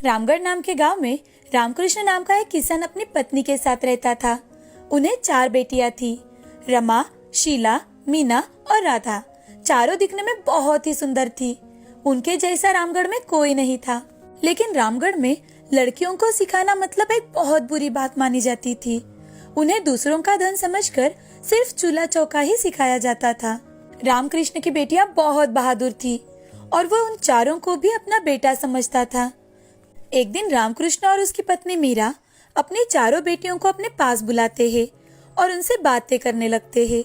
रामगढ़ नाम के गांव में रामकृष्ण नाम का एक किसान अपनी पत्नी के साथ रहता था। उन्हें 4 बेटियां थी, रमा, शीला, मीना और राधा। चारों दिखने में बहुत ही सुंदर थी। उनके जैसा रामगढ़ में कोई नहीं था। लेकिन रामगढ़ में लड़कियों को सिखाना मतलब एक बहुत बुरी बात मानी जाती थी। उन्हें दूसरों का धन समझकर सिर्फ चूल्हा चौका ही सिखाया जाता था। रामकृष्ण की बेटियां बहुत बहादुर थी और वो उन चारों को भी अपना बेटा समझता था। एक दिन रामकृष्ण और उसकी पत्नी मीरा अपनी चारों बेटियों को अपने पास बुलाते हैं और उनसे बातें करने लगते हैं।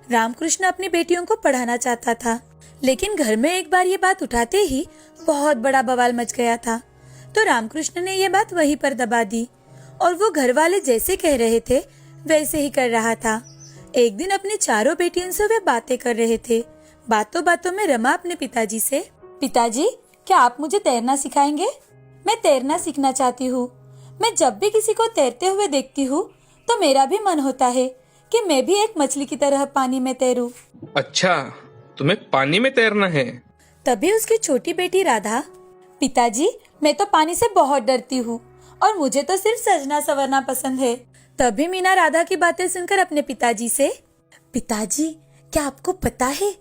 रामकृष्ण अपनी बेटियों को पढ़ाना चाहता था, लेकिन घर में एक बार ये बात उठाते ही बहुत बड़ा बवाल मच गया था। तो रामकृष्ण ने ये बात वहीं पर दबा दी और वो घर वाले जैसे कह रहे थे वैसे ही कर रहा था। एक दिन अपनी चारों बेटियों से वे बातें कर रहे थे। बातों बातों में रमा अपने पिताजी से, पिताजी क्या आप मुझे तैरना सिखाएंगे? मैं तैरना सीखना चाहती हूँ। मैं जब भी किसी को तैरते हुए देखती हूँ तो मेरा भी मन होता है कि मैं भी एक मछली की तरह पानी में तैरूं। अच्छा, तुम्हें पानी में तैरना है? तभी उसकी छोटी बेटी राधा, पिताजी मैं तो पानी से बहुत डरती हूँ और मुझे तो सिर्फ सजना संवरना पसंद है। तभी मीना राधा की बातें सुनकर अपने पिताजी से, पिताजी क्या आपको पता है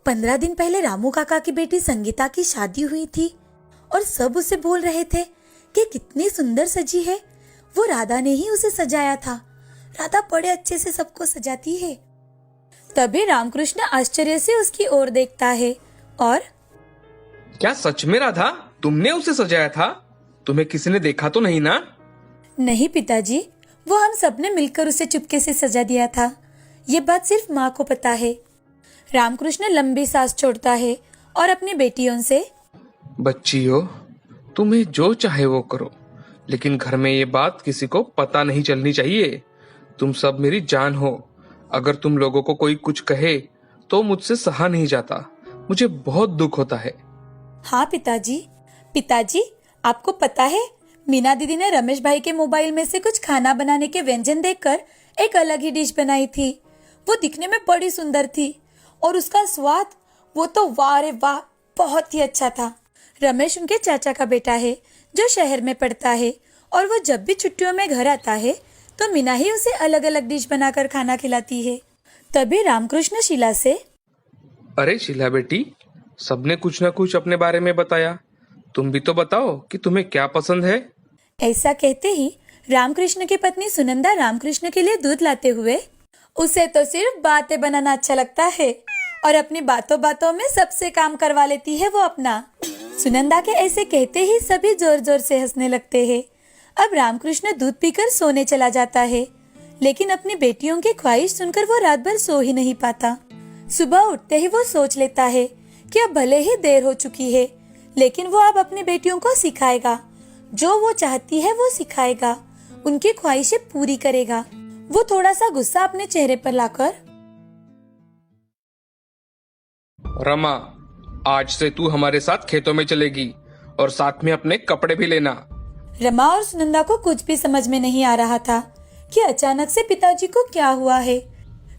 15 दिन पहले रामू काका की बेटी संगीता की शादी हुई थी और सब उसे बोल रहे थे कि कितनी सुंदर सजी है। वो राधा ने ही उसे सजाया था। राधा बड़े अच्छे से सबको सजाती है। तभी रामकृष्ण आश्चर्य से उसकी ओर देखता है और, क्या सच में राधा तुमने उसे सजाया था? तुम्हें किसी ने देखा तो नहीं ना? नहीं पिताजी, वो हम सबने मिलकर उसे चुपके से सजा दिया था। ये बात सिर्फ माँ को पता है। रामकृष्ण लंबी सांस छोड़ता है और अपनी बेटियों से, बच्चियों, तुम्हें जो चाहे वो करो, लेकिन घर में ये बात किसी को पता नहीं चलनी चाहिए। तुम सब मेरी जान हो। अगर तुम लोगों को कोई कुछ कहे तो मुझसे सहा नहीं जाता। मुझे बहुत दुख होता है। हाँ पिताजी। पिताजी आपको पता है मीना दीदी ने रमेश भाई के मोबाइल में से कुछ खाना बनाने के व्यंजन देखकर एक अलग ही डिश बनाई थी। वो दिखने में बड़ी सुंदर थी और उसका स्वाद, वो तो वाह रे वाह, बहुत ही अच्छा था। रमेश उनके चाचा का बेटा है जो शहर में पढ़ता है और वो जब भी छुट्टियों में घर आता है तो मीना ही उसे अलग अलग डिश बनाकर खाना खिलाती है। तभी रामकृष्ण शीला से, अरे शीला बेटी, सबने कुछ ना कुछ अपने बारे में बताया। तुम भी तो बताओ कि तुम्हें क्या पसंद है। ऐसा कहते ही रामकृष्ण की पत्नी सुनंदा रामकृष्ण के लिए दूध लाते हुए, उसे तो सिर्फ बातें बनाना अच्छा लगता है और अपनी बातों बातों में सबसे काम करवा लेती है वो अपना। सुनंदा के ऐसे कहते ही सभी जोर जोर से हंसने लगते हैं। अब रामकृष्ण दूध पीकर सोने चला जाता है, लेकिन अपनी बेटियों की ख्वाहिश सुनकर वो रात भर सो ही नहीं पाता। सुबह उठते ही वो सोच लेता है कि अब भले ही देर हो चुकी है, लेकिन वो अब अपनी बेटियों को सिखाएगा। जो वो चाहती है वो सिखाएगा, उनकी ख्वाहिशें पूरी करेगा। वो थोड़ा सा गुस्सा अपने चेहरे पर लाकर, रमा, आज से तू हमारे साथ खेतों में चलेगी और साथ में अपने कपड़े भी लेना। रमा और सुनंदा को कुछ भी समझ में नहीं आ रहा था कि अचानक से पिताजी को क्या हुआ है।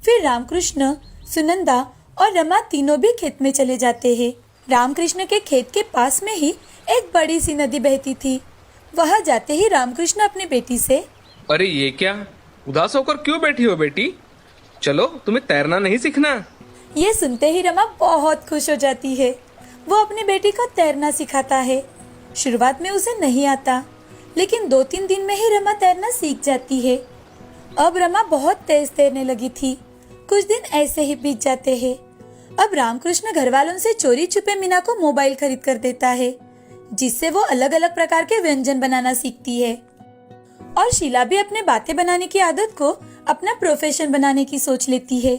फिर रामकृष्ण, सुनंदा और रमा तीनों भी खेत में चले जाते हैं। रामकृष्ण के खेत के पास में ही एक बड़ी सी नदी बहती थी। वहां जाते ही रामकृष्ण अपनी बेटी से, अरे ये क्या, उदास होकर क्यों बैठी हो बेटी? चलो, तुम्हें तैरना नहीं सीखना? ये सुनते ही रमा बहुत खुश हो जाती है। वो अपनी बेटी को तैरना सिखाता है। शुरुआत में उसे नहीं आता, लेकिन 2-3 दिन में ही रमा तैरना सीख जाती है। अब रमा बहुत तेज तैरने लगी थी। कुछ दिन ऐसे ही बीत जाते हैं। अब रामकृष्ण घर वालों से चोरी छुपे मीना को मोबाइल खरीद कर देता है, जिससे वो अलग अलग प्रकार के व्यंजन बनाना सीखती है। और शीला भी अपने बातें बनाने की आदत को अपना प्रोफेशन बनाने की सोच लेती है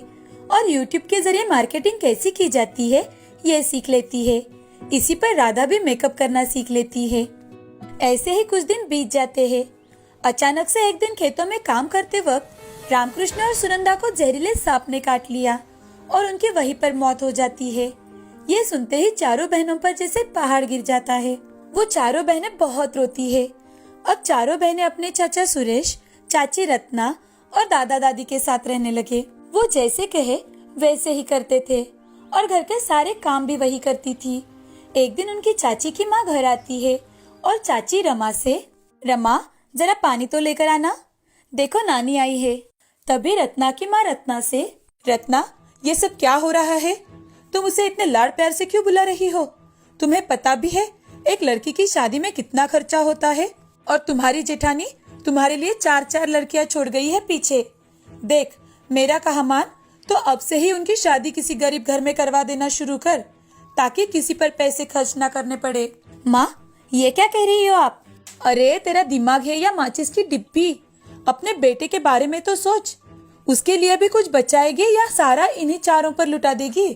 और YouTube के जरिए मार्केटिंग कैसी की जाती है ये सीख लेती है। इसी पर राधा भी मेकअप करना सीख लेती है। ऐसे ही कुछ दिन बीत जाते हैं। अचानक से एक दिन खेतों में काम करते वक्त रामकृष्ण और सुनंदा को जहरीले सांप ने काट लिया और उनकी वहीं पर मौत हो जाती है। ये सुनते ही चारों बहनों पर जैसे पहाड़ गिर जाता है। वो चारों बहनें बहुत रोती है। अब चारों बहनें अपने चाचा सुरेश, चाची रत्ना और दादा दादी के साथ रहने लगे। वो जैसे कहे वैसे ही करते थे और घर के सारे काम भी वही करती थी। एक दिन उनकी चाची की माँ घर आती है और चाची रमा से, रमा जरा पानी तो लेकर आना, देखो नानी आई है। तभी रत्ना की माँ रत्ना से, रत्ना ये सब क्या हो रहा है? तुम उसे इतने लाड़ प्यार से क्यों बुला रही हो? तुम्हें पता भी है एक लड़की की शादी में कितना खर्चा होता है? और तुम्हारी जेठानी तुम्हारे लिए 4-4 लड़कियां छोड़ गई है पीछे। देख, मेरा कहा मान तो अब से ही उनकी शादी किसी गरीब घर में करवा देना शुरू कर, ताकि किसी पर पैसे खर्च ना करने पड़े। माँ, ये क्या कह रही हो आप? अरे तेरा दिमाग है या माचिस की डिब्बी? अपने बेटे के बारे में तो सोच। उसके लिए भी कुछ बचाएगी या सारा इन्हीं चारों पर लुटा देगी?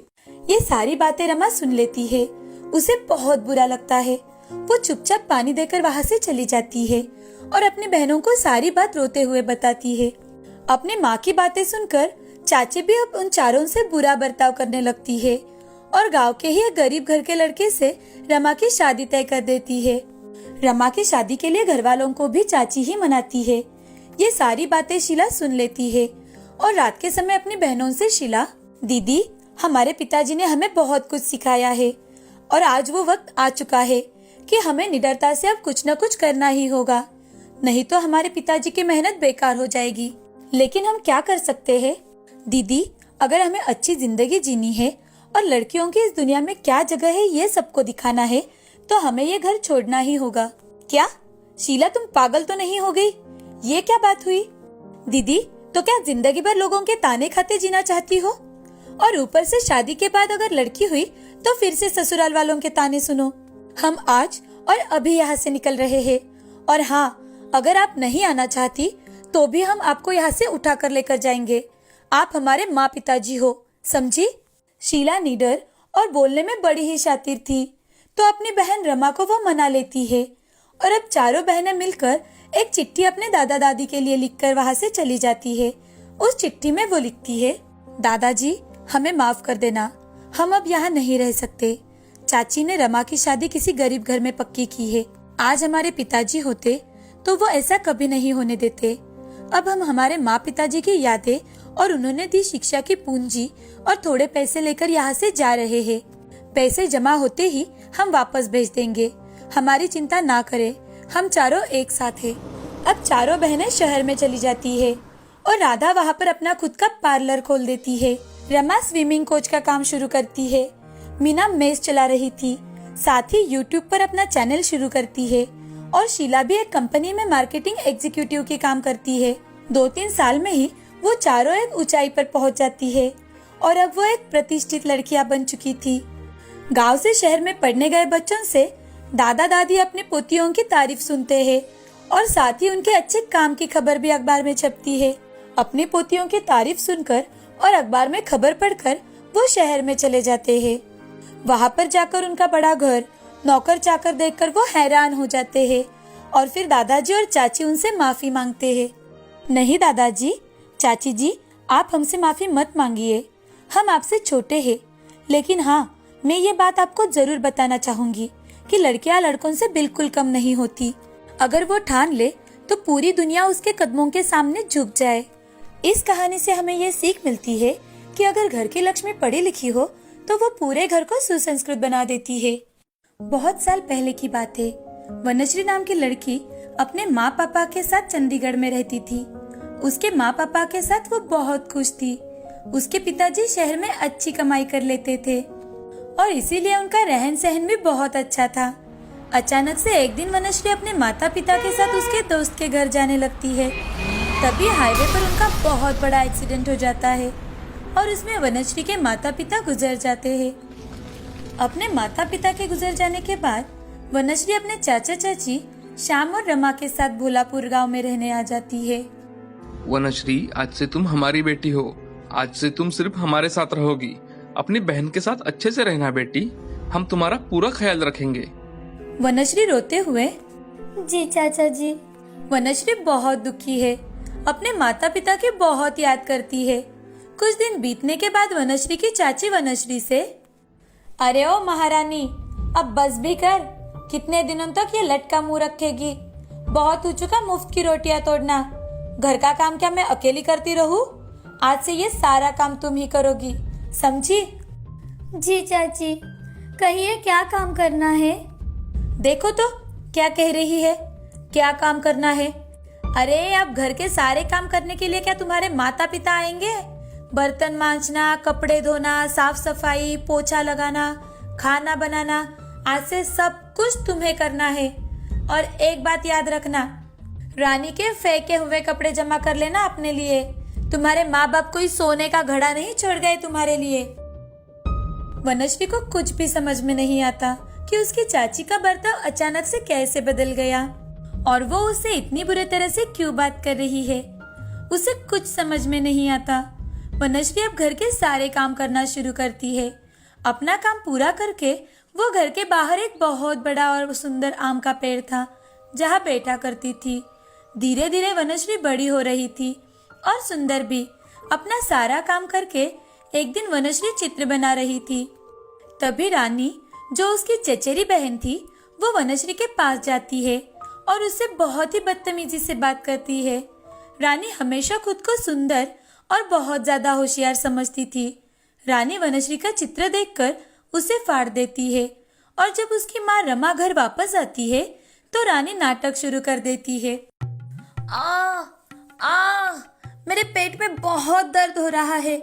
ये सारी बातें रमा सुन लेती है। उसे बहुत बुरा लगता है। वो चुपचाप पानी देकर वहाँ से चली जाती है और अपनी बहनों को सारी बात रोते हुए बताती है। अपनी माँ की बातें सुनकर चाची भी अब उन चारों से बुरा बर्ताव करने लगती है और गांव के ही एक गरीब घर के लड़के से रमा की शादी तय कर देती है। रमा की शादी के लिए घर वालों को भी चाची ही मनाती है। ये सारी बातें शीला सुन लेती है और रात के समय अपनी बहनों से, शीला दीदी, हमारे पिताजी ने हमें बहुत कुछ सिखाया है और आज वो वक्त आ चुका है कि हमें निडरता से अब कुछ न कुछ करना ही होगा, नहीं तो हमारे पिताजी की मेहनत बेकार हो जाएगी। लेकिन हम क्या कर सकते हैं दीदी? अगर हमें अच्छी जिंदगी जीनी है और लड़कियों की इस दुनिया में क्या जगह है ये सबको दिखाना है, तो हमें ये घर छोड़ना ही होगा। क्या शीला, तुम पागल तो नहीं हो गई? ये क्या बात हुई? दीदी, तो क्या जिंदगी भर लोगों के ताने खाते जीना चाहती हो? और ऊपर से शादी के बाद अगर लड़की हुई तो फिर से ससुराल वालों के ताने सुनो। हम आज और अभी यहाँ से निकल रहे हैं और हाँ, अगर आप नहीं आना चाहती तो भी हम आपको यहाँ से उठा कर लेकर जाएंगे। आप हमारे माँ पिताजी हो, समझी? शीला निडर और बोलने में बड़ी ही शातिर थी, तो अपनी बहन रमा को वो मना लेती है और अब चारों बहनें मिलकर एक चिट्ठी अपने दादा दादी के लिए लिखकर वहाँ से चली जाती है। उस चिट्ठी में वो लिखती है, दादाजी हमें माफ कर देना, हम अब यहाँ नहीं रह सकते। चाची ने रमा की शादी किसी गरीब घर में पक्की की है। आज हमारे पिताजी होते तो वो ऐसा कभी नहीं होने देते। अब हम हमारे माँ पिताजी की यादें और उन्होंने दी शिक्षा की पूंजी और थोड़े पैसे लेकर यहाँ से जा रहे हैं। पैसे जमा होते ही हम वापस भेज देंगे, हमारी चिंता ना करें, हम चारों एक साथ हैं। अब चारों बहनें शहर में चली जाती है और राधा वहाँ पर अपना खुद का पार्लर खोल देती है। रमा स्विमिंग कोच का काम शुरू करती है। मीना मेस चला रही थी, साथ ही यूट्यूब पर अपना चैनल शुरू करती है और शीला भी एक कंपनी में मार्केटिंग एग्जीक्यूटिव के काम करती है। 2-3 साल में ही वो चारों एक ऊंचाई पर पहुंच जाती है और अब वो एक प्रतिष्ठित लड़कियां बन चुकी थी। गांव से शहर में पढ़ने गए बच्चों से दादा दादी अपनी पोतियों की तारीफ सुनते हैं और साथ ही उनके अच्छे काम की खबर भी अखबार में छपती है। अपनी पोतियों की तारीफ सुनकर और अखबार में खबर पढ़कर वो शहर में चले जाते हैं। वहाँ पर जाकर उनका बड़ा घर, नौकर चाकर देखकर वो हैरान हो जाते हैं और फिर दादाजी और चाची उनसे माफी मांगते हैं। नहीं दादाजी, चाची जी, आप हमसे माफी मत मांगिए, हम आपसे छोटे हैं, लेकिन हाँ, मैं ये बात आपको जरूर बताना चाहूंगी कि लड़कियां लड़कों से बिल्कुल कम नहीं होती। अगर वो ठान ले तो पूरी दुनिया उसके कदमों के सामने झुक जाए। इस कहानी से हमें ये सीख मिलती है कि अगर घर की लक्ष्मी पढ़ी लिखी हो तो वो पूरे घर को सुसंस्कृत बना देती है। बहुत साल पहले की बात है। वनश्री नाम की लड़की अपने माँ पापा के साथ चंडीगढ़ में रहती थी। उसके माँ पापा के साथ वो बहुत खुश थी। उसके पिताजी शहर में अच्छी कमाई कर लेते थे और इसीलिए उनका रहन सहन भी बहुत अच्छा था। अचानक से एक दिन वनश्री अपने माता पिता के साथ उसके दोस्त के घर जाने लगती है। तभी हाईवे पर उनका बहुत बड़ा एक्सीडेंट हो जाता है और उसमें वनश्री के माता पिता गुजर जाते हैं। अपने माता पिता के गुजर जाने के बाद वनश्री अपने चाचा चाची श्याम और रमा के साथ भोलापुर गांव में रहने आ जाती है। वनश्री, आज से तुम हमारी बेटी हो। आज से तुम सिर्फ हमारे साथ रहोगी। अपनी बहन के साथ अच्छे से रहना बेटी, हम तुम्हारा पूरा ख्याल रखेंगे। वनश्री रोते हुए, जी चाचा जी। वनश्री बहुत दुखी है, अपने माता पिता की बहुत याद करती है। कुछ दिन बीतने के बाद वनश्री की चाची वनश्री से, अरे ओ महारानी, अब बस भी कर, कितने दिनों तक ये लटका मुंह रखेगी? बहुत हो चुका मुफ्त की रोटियां तोड़ना। घर का काम क्या मैं अकेली करती रहूं? आज से ये सारा काम तुम ही करोगी, समझी? जी चाची, कहिए क्या काम करना है? देखो तो, क्या कह रही है? क्या काम करना है? अरे अब घर के सारे काम करने के लिए क्या तुम्हारे माता पिता आएंगे? बर्तन मांजना, कपड़े धोना, साफ सफाई, पोछा लगाना, खाना बनाना, आज से सब कुछ तुम्हें करना है। और एक बात याद रखना, रानी के फेंके हुए कपड़े जमा कर लेना अपने लिए। तुम्हारे माँ बाप कोई सोने का घड़ा नहीं छोड़ गए तुम्हारे लिए। वनश्री को कुछ भी समझ में नहीं आता कि उसकी चाची का बर्ताव अचानक से कैसे बदल गया और वो उससे इतनी बुरी तरह से क्यों बात कर रही है। उसे कुछ समझ में नहीं आता। वनश्री अब घर के सारे काम करना शुरू करती है। अपना काम पूरा करके वो घर के बाहर एक बहुत बड़ा और सुंदर आम का पेड़ था जहाँ बैठा करती थी। धीरे धीरे वनश्री बड़ी हो रही थी और सुंदर भी। अपना सारा काम करके एक दिन वनश्री चित्र बना रही थी। तभी रानी, जो उसकी चचेरी बहन थी, वो वनश्री के पास जाती है और उससे बहुत ही बदतमीजी से बात करती है। रानी हमेशा खुद को सुंदर और बहुत ज्यादा होशियार समझती थी। रानी वनश्री का चित्र देखकर उसे फाड़ देती है और जब उसकी माँ रमा घर वापस आती है तो रानी नाटक शुरू कर देती है। आ मेरे पेट में बहुत दर्द हो रहा है,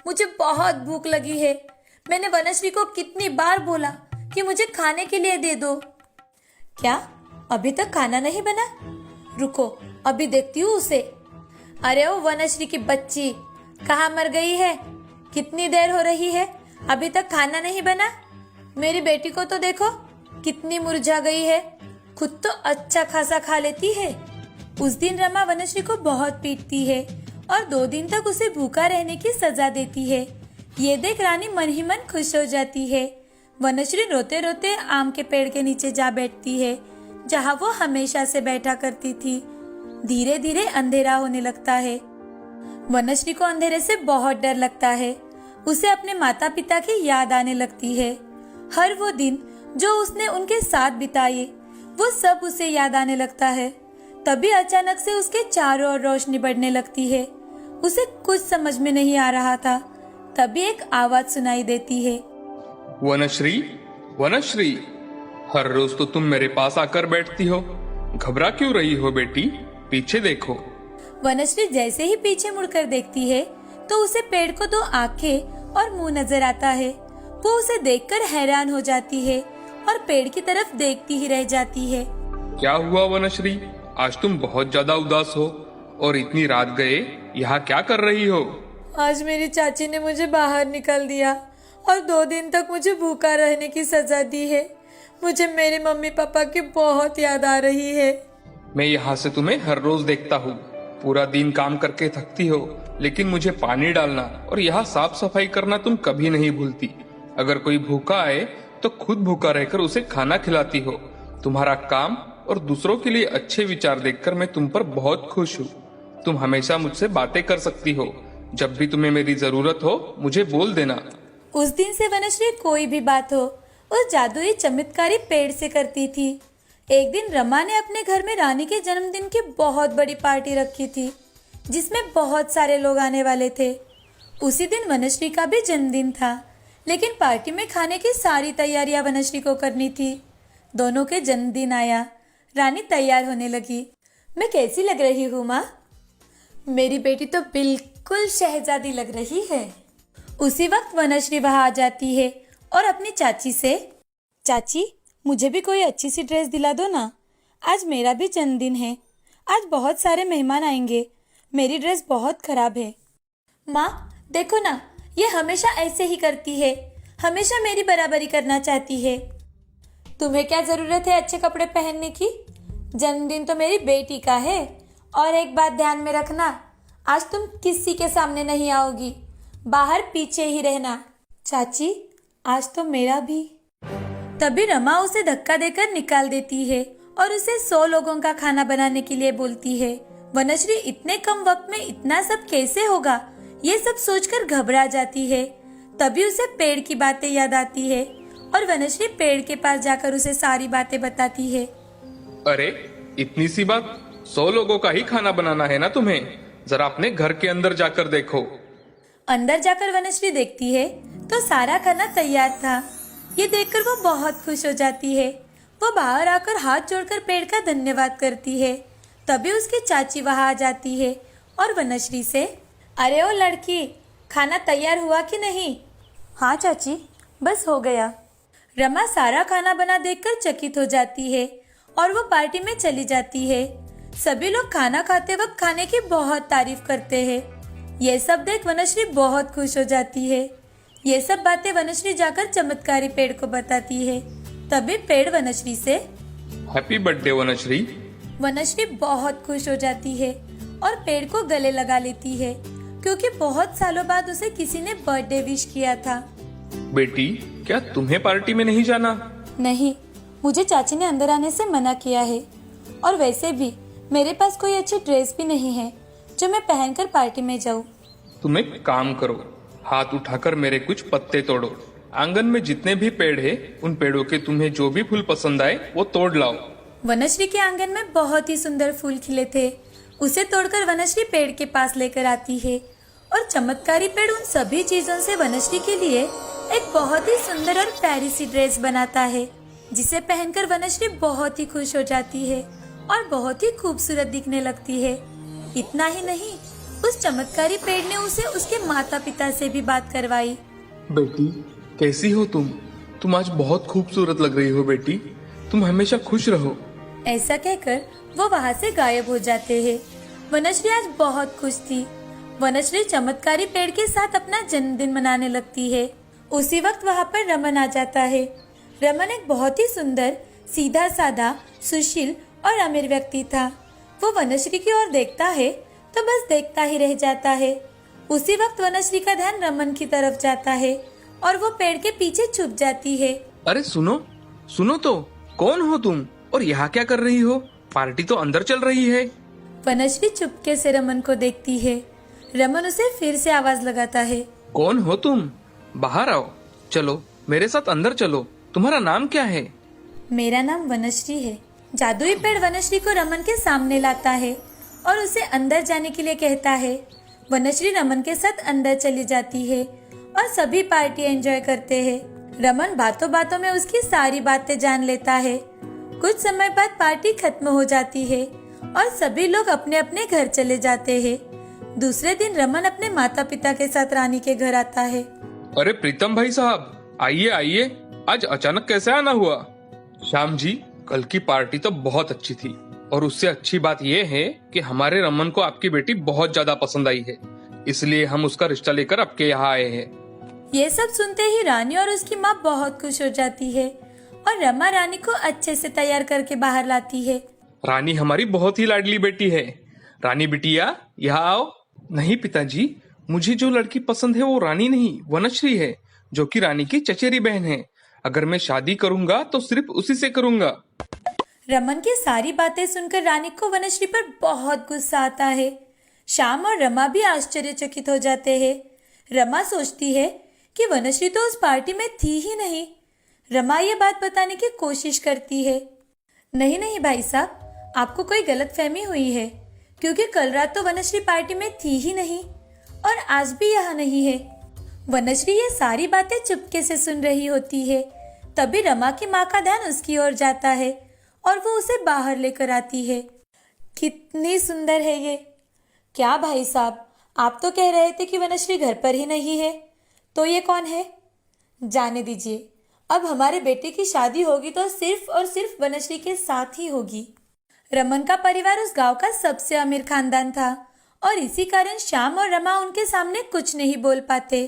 मुझे बहुत भूख लगी है। मैंने वनश्री को कितनी बार बोला कि मुझे खाने के लिए दे दो। क्या अभी तक खाना नहीं बना? रुको, अभी देखती हूँ उसे। अरे ओ वनश्री की बच्ची, कहाँ मर गई है? कितनी देर हो रही है, अभी तक खाना नहीं बना? मेरी बेटी को तो देखो, कितनी मुरझा गई है। खुद तो अच्छा खासा खा लेती है। उस दिन रमा वनश्री को बहुत पीटती है और 2 दिन तक उसे भूखा रहने की सजा देती है। ये देख रानी मन ही मन खुश हो जाती है। वनश्री रोते रोते आम के पेड़ के नीचे जा बैठती है जहाँ वो हमेशा से बैठा करती थी। धीरे धीरे अंधेरा होने लगता है। वनश्री को अंधेरे से बहुत डर लगता है। उसे अपने माता पिता की याद आने लगती है। हर वो दिन जो उसने उनके साथ बिताए, वो सब उसे याद आने लगता है। तभी अचानक से उसके चारों ओर रोशनी बढ़ने लगती है। उसे कुछ समझ में नहीं आ रहा था। तभी एक आवाज सुनाई देती है। वनश्री, वनश्री, हर रोज तो तुम मेरे पास आकर बैठती हो, घबरा क्यों रही हो बेटी? पीछे देखो। वनश्री जैसे ही पीछे मुड़कर देखती है तो उसे पेड़ को 2 आंखें और मुंह नजर आता है। वो उसे देखकर हैरान हो जाती है और पेड़ की तरफ देखती ही रह जाती है। क्या हुआ वनश्री? आज तुम बहुत ज्यादा उदास हो और इतनी रात गए यहाँ क्या कर रही हो? आज मेरी चाची ने मुझे बाहर निकाल दिया और 2 दिन तक मुझे भूखा रहने की सजा दी है। मुझे मेरे मम्मी पापा की बहुत याद आ रही है। मैं यहाँ से तुम्हें हर रोज देखता हूँ। पूरा दिन काम करके थकती हो, लेकिन मुझे पानी डालना और यहाँ साफ सफाई करना तुम कभी नहीं भूलती। अगर कोई भूखा आए तो खुद भूखा रहकर उसे खाना खिलाती हो। तुम्हारा काम और दूसरों के लिए अच्छे विचार देखकर मैं तुम पर बहुत खुश हूँ। तुम हमेशा मुझसे बातें कर सकती हो। जब भी तुम्हें मेरी जरूरत हो मुझे बोल देना। उस दिन से वनश्री कोई भी बात हो उस जादुई चमत्कारी पेड़ से करती थी। एक दिन रमा ने अपने घर में रानी के जन्मदिन की बहुत बड़ी पार्टी रखी थी जिसमें बहुत सारे लोग आने वाले थे। उसी दिन वनश्री का भी जन्मदिन था, लेकिन पार्टी में खाने की सारी तैयारियां वनश्री को करनी थी। दोनों के जन्मदिन आया। रानी तैयार होने लगी। मैं कैसी लग रही हूँ माँ? मेरी बेटी तो बिल्कुल शहजादी लग रही है। उसी वक्त वनश्री वहां आ जाती है और अपनी चाची से, चाची मुझे भी कोई अच्छी सी ड्रेस दिला दो ना, आज मेरा भी जन्मदिन है। आज बहुत सारे मेहमान आएंगे, मेरी ड्रेस बहुत खराब है। माँ देखो ना, ये हमेशा ऐसे ही करती है, हमेशा मेरी बराबरी करना चाहती है। तुम्हें क्या जरूरत है अच्छे कपड़े पहनने की? जन्मदिन तो मेरी बेटी का है। और एक बात ध्यान में रखना, आज तुम किसी के सामने नहीं आओगी, बाहर पीछे ही रहना। चाची आज तो मेरा भी। तभी रमा उसे धक्का देकर निकाल देती है और उसे 100 लोगों का खाना बनाने के लिए बोलती है। वनश्री इतने कम वक्त में इतना सब कैसे होगा, ये सब सोचकर घबरा जाती है। तभी उसे पेड़ की बातें याद आती है और वनश्री पेड़ के पास जाकर उसे सारी बातें बताती है। अरे इतनी सी बात, 100 लोगों का ही खाना बनाना है ना तुम्हें? जरा अपने घर के अंदर जाकर देखो। अंदर जाकर वनश्री देखती है तो सारा खाना तैयार था। ये देखकर वो बहुत खुश हो जाती है। वो बाहर आकर हाथ जोड़कर पेड़ का धन्यवाद करती है। तभी उसकी चाची वहां आ जाती है और वनश्री से, अरे ओ लड़की, खाना तैयार हुआ कि नहीं? हाँ चाची, बस हो गया। रमा सारा खाना बना देखकर चकित हो जाती है और वो पार्टी में चली जाती है। सभी लोग खाना खाते वक्त खाने की बहुत तारीफ करते हैं। ये सब देख वनश्री बहुत खुश हो जाती है। ये सब बातें वनश्री जाकर चमत्कारी पेड़ को बताती है। तभी पेड़ वनश्री से, हैप्पी बर्थडे वनश्री। वनश्री बहुत खुश हो जाती है और पेड़ को गले लगा लेती है, क्योंकि बहुत सालों बाद उसे किसी ने बर्थडे विश किया था। बेटी, क्या तुम्हें पार्टी में नहीं जाना? नहीं, मुझे चाची ने अंदर आने से मना किया है, और वैसे भी मेरे पास कोई अच्छी ड्रेस भी नहीं है जो मैं पहनकर पार्टी में जाऊं। तुम एक काम करो, हाथ उठाकर मेरे कुछ पत्ते तोड़ो। आंगन में जितने भी पेड़ हैं, उन पेड़ों के तुम्हें जो भी फूल पसंद आए वो तोड़ लाओ। वनश्री के आंगन में बहुत ही सुंदर फूल खिले थे। उसे तोड़कर वनश्री पेड़ के पास लेकर आती है और चमत्कारी पेड़ उन सभी चीजों से वनश्री के लिए एक बहुत ही सुंदर और प्यारी सी ड्रेस बनाता है, जिसे पहनकर वनश्री बहुत ही खुश हो जाती है और बहुत ही खूबसूरत दिखने लगती है। इतना ही नहीं, उस चमत्कारी पेड़ ने उसे उसके माता पिता से भी बात करवाई। बेटी, कैसी हो तुम? तुम आज बहुत खूबसूरत लग रही हो बेटी। तुम हमेशा खुश रहो। ऐसा कहकर वो वहाँ से गायब हो जाते हैं। वनश्री आज बहुत खुश थी। वनश्री चमत्कारी पेड़ के साथ अपना जन्मदिन मनाने लगती है। उसी वक्त वहाँ पर रमन आ जाता है। रमन एक बहुत ही सुंदर, सीधा साधा, सुशील और अमीर व्यक्ति था। वो वनश्री की ओर देखता है तो बस देखता ही रह जाता है। उसी वक्त वनश्री का ध्यान रमन की तरफ जाता है और वो पेड़ के पीछे छुप जाती है। अरे सुनो, सुनो तो, कौन हो तुम और यहाँ क्या कर रही हो? पार्टी तो अंदर चल रही है। वनश्री चुपके से रमन को देखती है। रमन उसे फिर से आवाज लगाता है, कौन हो तुम? बाहर आओ, चलो मेरे साथ अंदर चलो। तुम्हारा नाम क्या है? मेरा नाम वनश्री है। जादुई पेड़ वनश्री को रमन के सामने लाता है और उसे अंदर जाने के लिए कहता है। वनश्री रमन के साथ अंदर चली जाती है और सभी पार्टी एंजॉय करते हैं। रमन बातों बातों में उसकी सारी बातें जान लेता है। कुछ समय बाद पार्टी खत्म हो जाती है और सभी लोग अपने अपने घर चले जाते हैं। दूसरे दिन रमन अपने माता पिता के साथ रानी के घर आता है। अरे प्रीतम भाई साहब, आइए आइए, आज अचानक कैसे आना हुआ? श्याम जी, कल की पार्टी तो बहुत अच्छी थी, और उससे अच्छी बात यह है कि हमारे रमन को आपकी बेटी बहुत ज्यादा पसंद आई है, इसलिए हम उसका रिश्ता लेकर आपके यहाँ आए हैं। ये सब सुनते ही रानी और उसकी माँ बहुत खुश हो जाती है और रमा रानी को अच्छे से तैयार करके बाहर लाती है। रानी हमारी बहुत ही लाडली बेटी है। रानी बिटिया, यहाँ आओ। नहीं पिताजी, मुझे जो लड़की पसंद है वो रानी नहीं, वनश्री है, जो कि रानी की चचेरी बहन है। अगर मैं शादी करूंगा तो सिर्फ उसी से करूंगा। रमन की सारी बातें सुनकर रानी को वनश्री पर बहुत गुस्सा आता है। श्याम और रमा भी आश्चर्यचकित हो जाते हैं। रमा सोचती है कि वनश्री तो उस पार्टी में थी ही नहीं। रमा ये बात बताने की कोशिश करती है। नहीं नहीं भाई साहब, आपको कोई गलतफहमी हुई है, क्योंकि कल रात तो वनश्री पार्टी में थी ही नहीं और आज भी यहाँ नहीं है। वनश्री ये सारी बातें चुपके से सुन रही होती है। तभी रमा की माँ का ध्यान उसकी ओर जाता है और वो उसे बाहर लेकर आती है। कितनी सुंदर है ये! क्या भाई साहब, आप तो कह रहे थे कि वनश्री घर पर ही नहीं है, तो ये कौन है? जाने दीजिए, अब हमारे बेटे की शादी होगी तो सिर्फ और सिर्फ वनश्री के साथ ही होगी। रमन का परिवार उस गांव का सबसे अमीर खानदान था और इसी कारण श्याम और रमा उनके सामने कुछ नहीं बोल पाते।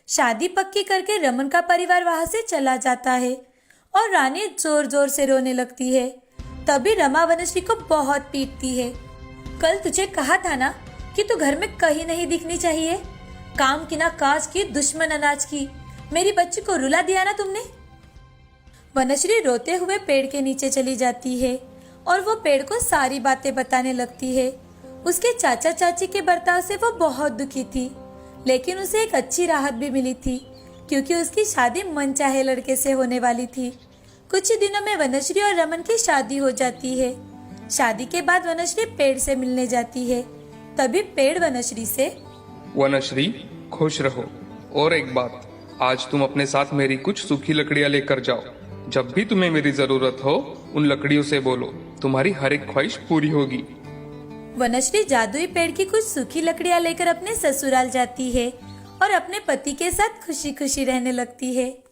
शादी पक्की करके रमन का परिवार वहां से चला जाता है और रानी जोर जोर से रोने लगती है। तभी रमा वनश्री को बहुत पीटती है। कल तुझे कहा था ना कि तू घर में कहीं नहीं दिखनी चाहिए। काम की ना काज की, दुश्मन अनाज की, मेरी बच्ची को रुला दिया ना तुमने। वनश्री रोते हुए पेड़ के नीचे चली जाती है और वो पेड़ को सारी बातें बताने लगती है। उसके चाचा चाची के बर्ताव से वो बहुत दुखी थी, लेकिन उसे एक अच्छी राहत भी मिली थी, क्योंकि उसकी शादी मनचाहे लड़के से होने वाली थी। कुछ ही दिनों में वनश्री और रमन की शादी हो जाती है। शादी के बाद वनश्री पेड़ से मिलने जाती है। तभी पेड़ वनश्री से, वनश्री, खुश रहो। और एक बात, आज तुम अपने साथ मेरी कुछ सूखी लकड़ियां लेकर जाओ। जब भी तुम्हें मेरी जरूरत हो उन लकड़ियों से बोलो, तुम्हारी हर एक ख्वाहिश पूरी होगी। वनश्री जादुई पेड़ की कुछ सूखी लकड़ियां लेकर अपने ससुराल जाती है और अपने पति के साथ खुशी खुशी रहने लगती है।